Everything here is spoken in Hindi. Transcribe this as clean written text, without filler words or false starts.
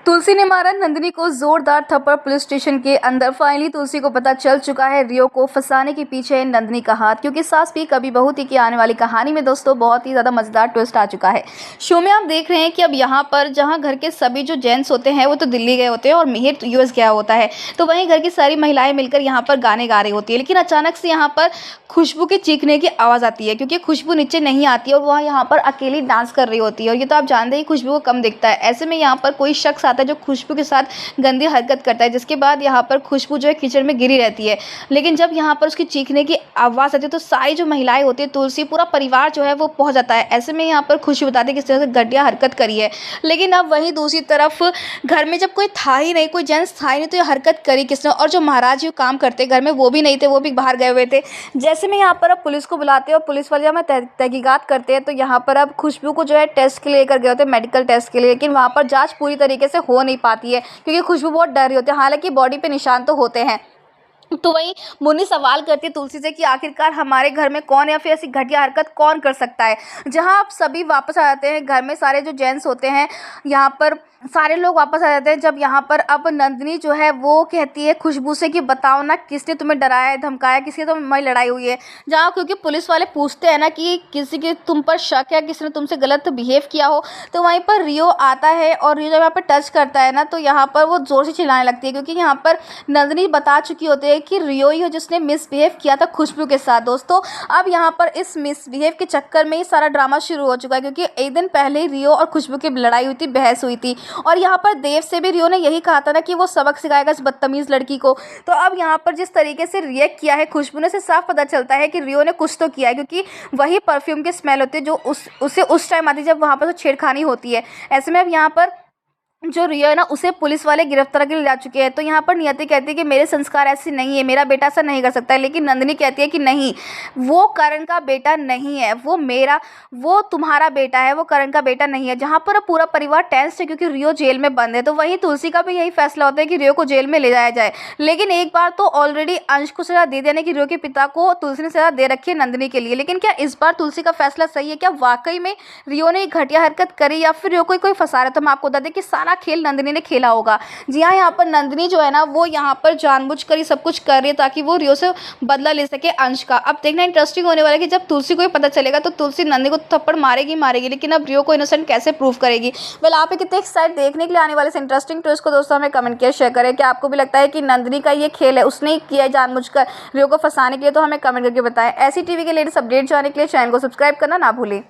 तुलसी ने मारा नंदिनी को जोरदार थप्पड़। पुलिस स्टेशन के अंदर फाइनली तुलसी को पता चल चुका है रियो को फंसाने के पीछे है नंदिनी का हाथ। क्योंकि सास भी कभी बहू थी की आने वाली कहानी में दोस्तों बहुत ही ज़्यादा मजेदार ट्विस्ट आ चुका है। शो में आप देख रहे हैं कि अब यहाँ पर जहाँ घर के सभी जो जेंट्स होते हैं वो तो दिल्ली गए होते हैं और मिहिर यूएस गया होता है, तो वहीं घर की सारी महिलाएं मिलकर यहाँ पर गाने गा रही होती है। लेकिन अचानक से यहाँ पर खुशबू के चीखने की आवाज़ आती है, क्योंकि खुशबू नीचे नहीं आती है और वह यहाँ पर अकेली डांस कर रही होती है। और ये तो आप जानते ही खुशबू को कम दिखता है। ऐसे में यहाँ पर कोई शख्स आता है जो खुशबू के साथ गंदी हरकत करता है, जिसके बाद यहाँ पर खुशबू जो है कीचड़ में गिरी रहती है। लेकिन जब यहाँ पर उसकी चीखने की आवाज़ आती है तो सारी जो महिलाएं होती है, तुलसी पूरा परिवार जो है वो पहुँच जाता है। ऐसे में यहाँ पर खुशबू बताती है किस तरह से घटिया हरकत करी है। लेकिन अब वहीं दूसरी तरफ घर में जब कोई था ही नहीं, कोई जेंट्स था ही नहीं, तो ये हरकत करी किसने। और जो महाराज जी काम करते घर में वो भी नहीं थे, वो भी बाहर गए हुए थे। जैसे में यहाँ पर अब पुलिस को बुलाते हैं और पुलिस वाले जब तहकीकात करते हैं तो यहाँ पर अब खुशबू को जो है टेस्ट के लिए लेकर गए होते हैं, मेडिकल टेस्ट के लिए। लेकिन वहाँ पर जांच पूरी तरीके से हो नहीं पाती है, क्योंकि खुशबू बहुत डर रही होती है। हालांकि बॉडी पे निशान तो होते हैं। तो वहीं मुन्नी सवाल करती है तुलसी से कि आखिरकार हमारे घर में कौन या फिर ऐसी घटिया हरकत कौन कर सकता है। जहां आप सभी वापस आ जाते हैं, घर में सारे जो जेंट्स होते हैं यहाँ पर सारे लोग वापस आ जाते हैं। जब यहाँ पर अब नंदिनी जो है वो कहती है खुशबू से कि बताओ ना किसने तुम्हें डराया है, धमकाया, किसकी तुम्हारी लड़ाई हुई है। जहाँ क्योंकि पुलिस वाले पूछते हैं ना कि किसी के तुम पर शक है, किसी ने तुमसे गलत बिहेव किया हो, तो वहीं पर रियो आता है और रियो जब यहाँ पर टच करता है ना तो यहाँ पर वो जोर से चिल्लाने लगती है, क्योंकि यहाँ पर नंदिनी बता चुकी होती है कि रियो ही हो जिसने मिसबिहेव किया था खुशबू के साथ। दोस्तों अब यहाँ पर इस मिसबिहेव के चक्कर में ही सारा ड्रामा शुरू हो चुका है, क्योंकि एक दिन पहले ही रियो और खुशबू की लड़ाई हुई थी, बहस हुई थी। और यहाँ पर देव से भी रियो ने यही कहा था ना कि वो सबक सिखाएगा इस बदतमीज लड़की को। तो अब यहाँ पर जिस तरीके से रिएक्ट किया है खुशबू ने, से साफ पता चलता है कि रियो ने कुछ तो किया है, क्योंकि वही परफ्यूम की स्मेल होती है जो उसे उस टाइम आती है जब वहाँ पर तो छेड़खानी होती है। ऐसे में अब यहाँ पर जो रियो है ना उसे पुलिस वाले गिरफ्तार के लिए जा चुके हैं। तो यहाँ पर नियति कहती है कि मेरे संस्कार ऐसे नहीं है, मेरा बेटा ऐसा नहीं कर सकता है। लेकिन नंदिनी कहती है कि नहीं, वो करण का बेटा नहीं है, वो तुम्हारा बेटा है, वो करण का बेटा नहीं है। जहाँ पर पूरा परिवार टेंस है क्योंकि रियो जेल में बंद है। तो वहीं तुलसी का भी यही फैसला होता है कि रियो को जेल में ले जाया जाए। लेकिन एक बार तो ऑलरेडी अंश को सजा दे देने की रियो के पिता को तुलसी ने सजा दे रखी है नंदिनी के लिए। लेकिन क्या इस बार तुलसी का फैसला सही है? क्या वाकई में रियो ने घटिया हरकत करी या फिर रियो को कोई फंसा रहा है? तो हम आपको बता दें कि सारा खेल नंदिनी ने खेला होगा। जी हाँ, यहाँ पर नंदिनी जो है ना वो यहाँ पर जानबूझकर ये सब कुछ कर रही है ताकि वो रियो से बदला ले सके अंश का। अब देखना इंटरेस्टिंग होने वाला है कि जब तुलसी को पता चलेगा तो तुलसी नंदिनी को थप्पड़ मारेगी, लेकिन अब रियो को इनोसेंट कैसे प्रूव करेगी। वेल आप कितने एक्साइटेड देखने के लिए आने वाले इस इंटरेस्टिंग ट्विस्ट को दोस्तों हमें कमेंट किया शेयर करें। क्या आपको भी लगता है कि नंदिनी का ये खेल है, उसने ही किया है जानबूझकर रियो को फंसाने के लिए? तो हमें कमेंट करके बताएं। ऐसी टीवी के लेटेस्ट अपडेट जानने के लिए चैनल को सब्सक्राइब करना ना भूलें।